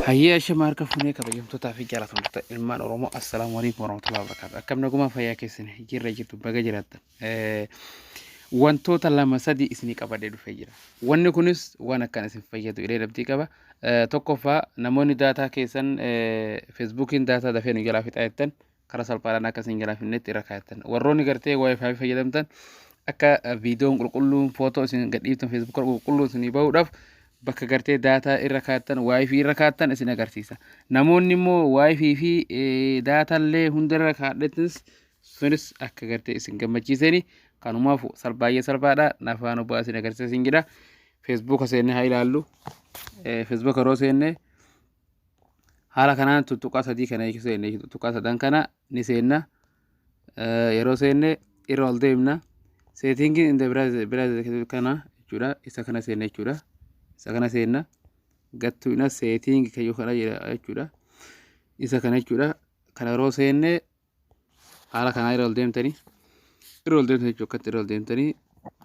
Hayya shamarka funee kabajamtoota fi jaalatamtoota ilmaan Oromoo assalaamu alaykum warahmatullahi wabarakatuh. Akkam naguma fayyaa keessan jirra jirtu baga jiraattan. Wantoota lama sadii isinii qabadee dhufee jira. Wanni kunis waan akkaan isin fayyadu illee dhabdii qaba. Tokkoffaa namoonni daataa keessan Feesbuukiin daataa dafee nu jalaa fixaa jettan karaa salphaadhaan akka isin jalaa finnetti irra kaayattan. Warroonni gartee wifi fayyadamtan akka viidiyoon qulqulluun footoo isin gadhiiftan Feesbuuk qulqulluun isinii bahuudhaaf bakka gartee daataa irra kaattan wifi irra kaattan isin agarsiisa. Namoonni immoo wifi fi daataa illee hundarra kaadhetis sunis akka gartee isin gammachiisanii kanumaaf salbaayee salphaadha nafaan obbo isin agarsiisa isin jedha. Facebook seenne haa ilaallu. Facebook yeroo seenne haala kanaan tuttuqaa sadii kana seenne tuttuqaa sadan kana ni seenna. Yeroo seenne irra ol deemna. Setting in the browser kana jechuudha. Isa kana seenne jechuudha. Isa kana seenna gattu ina setting kayyuu kana jechuudha. Isa kana jechuudha. Kana yeroo seenne haala kanaa irra ol deemtanii jechuudha. Irra ol deemtanii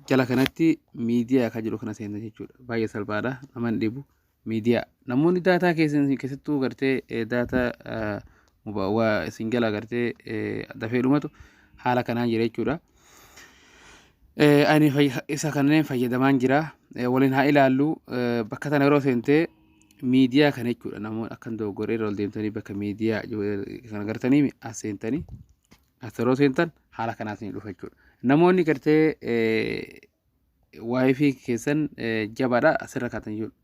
jala kanatti miidiyaa akka jiru kana seenna jechuudha. Baay'ee salphaadha. Nama hin dhibu miidiyaa. Namoonni daataa keessattuu gartee daataa waa isin jala gartee dafee dhumatu haala kanaan jira jechuudha. Ani isa kanneen fayyadamaan jira. Waliin haa ilaallu. Bakka tana yeroo seentee miidiyaa kana jechuudha. Namoonni akkan dogoggoree irra ol deemtanii bakka miidiyaa kana gartanii as seentanii as yeroo seentan haala kanaa isin dhufa jechuudha. Namoonni gartee wifi keessan jabaadha asirra kaatan jechuudha.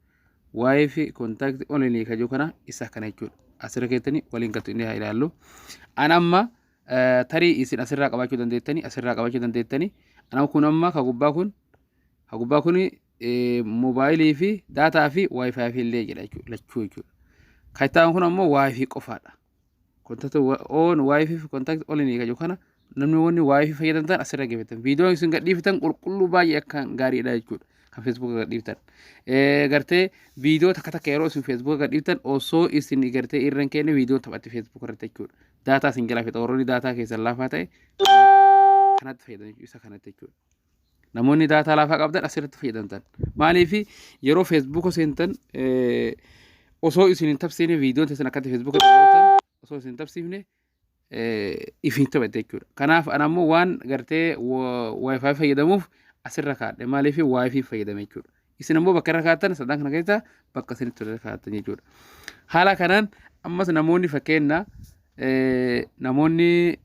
Wifi contact only ka jiru kana isa kana jechuudha. Asirra keessanii waliin gattu inni haa ilaallu. An amma tarii isin asirraa qabaachuu dandeettanii ana kun amma ka gubbaa kun mobaayilii fi daataa fi wifi fi illee jedha jechuudha lachuu jechuudha. Kayitaan kun ammoo wifi qofaadha. Contact on wifi fi contact only ka jiru kana namni wanni wifi fayyadamtan asirra geeffatan. Viidiyoon isin gadhiiftan qulqulluu baay'ee akkaan gaariidha jechuudha. Kan Facebook gadhiiftan. Gartee viidiyoo takka yeroo isin Facebook gadhiiftan osoo isin gartee irra hin kenne viidiyoo taphatti Facebook irratti jechuudha. Daataa isin jalaa fixa warroonni daataa keessan laafaa ta'e kanatti fayyadamu isa kanatti jechuudha. Namoonni daataa laafaa qabdan asirratti fayyadamtan. Maaliif yeroo Facebook seentan osoo isin hin tabsiifne viidiyoon teessan akkatti Facebook gadhiiftan osoo isin hin tabsiifne ifin taphate jechuudha. Kanaaf ana ammoo waan gartee wifi fayyadamuuf asirra kaadhe maaliif wifi fayyadame jechuudha. Isin ammoo bakka irra kaattan sadan kana keessa bakka isinitti irra kaattan jechuudha. Haala kanaan ammas namoonni fakkeenya namoonni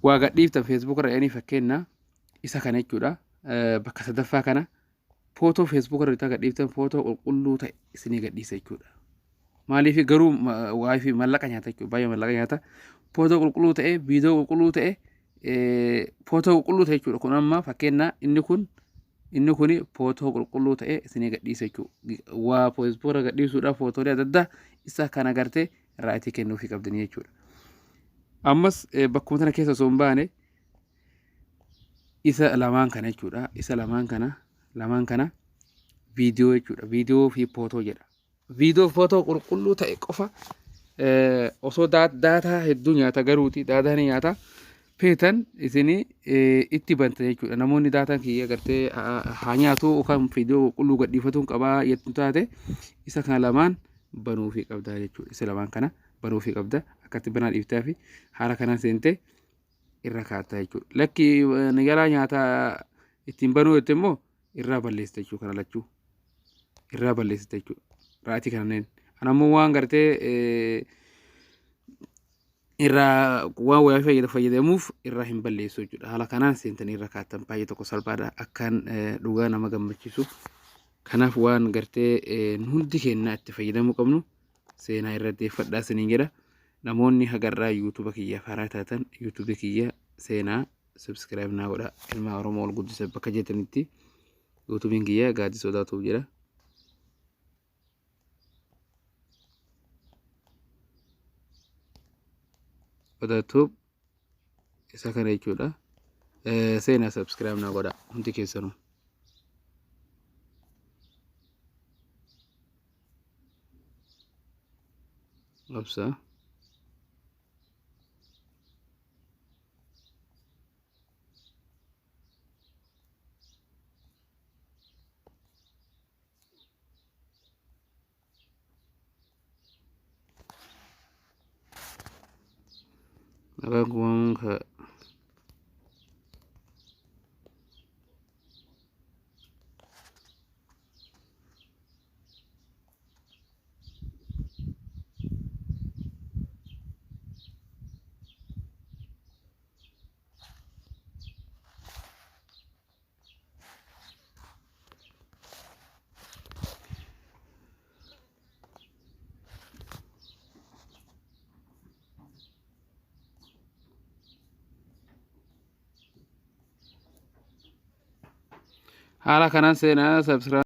waa gadhiiftan Facebook irra yaa'anii fakkeenya isa kana jechuudha. Bakka sadaffaa kana footoo Facebook irra gadhiiftan footoo qulqulluu ta'e isinii gadhiisa jechuudha. Maaliif garuu wifi mallaqa nyaata jechuudha. Baay'ee mallaqa nyaata. Footoo qulqulluu ta'e viidiyoo qulqulluu ta'e footoo qulqulluu ta'e jechuudha. Kun amma fakkeenya inni kun footoo qulqulluu ta'e isinii gadhiisa jechuudha. Waa Facebook irra gadhiisuudhaaf footoolee adda addaa isa kana gartee raayitii kennuufii qabdanii jechuudha. Ammas bakkuma tana keessa osoo hin baane isa lamaan kana jechuudha. Isa lamaan kana viidiyoo jechuudha. Viidiyoo fi footoo jedha. Viidiyoo footoo qulqulluu ta'e qofa osoo daataa hedduu nyaata garuuti daataa ni nyaata feetan isinii itti banta jechuudha. Namoonni daataa kiyya gartee haa nyaatu yookaan viidiyoo qulqulluu gadhiifatuun qabaa jettu taate isa kana lamaan banuufii qabda jechuudha. Isa lamaan kana banuufii qabda akkatti banaa dhiiftaa fi haala kanaan seentee irra kaattaa jechuudha. Lakki jalaa nyaata ittiin banuu jettee immoo irraa balleessita jechuudha kana lachuu. Irraa balleessita jechuudha. Raayitii kanneen. Anammoo waan gartee irraa waan wifi fayyadamuuf irraa hin balleessu jechuudha. Haala kanaan seentanii irra kaattan baay'ee tokko salphaadha akkaan dhugaa nama gammachiisu. Kanaaf waan gartee hundi keenya itti fayyadamuu qabnu seenaa irra deffadhaa isiniin jedha. Namoonni hagarraa Yutuba kiyya faaraa taatan Yutubi kiyya seenaa subscribe naa godha. Ilma Oromoo ol guddisa bakka jettanitti Yutubiin kiyya gaaddisa sodaatuuf jira. Sodaatuuf isa kana jechuudha. Seenaa subscribe naa godha hundi keessanuu. Obsa. Ragwang haala kanaan seenaa subscribe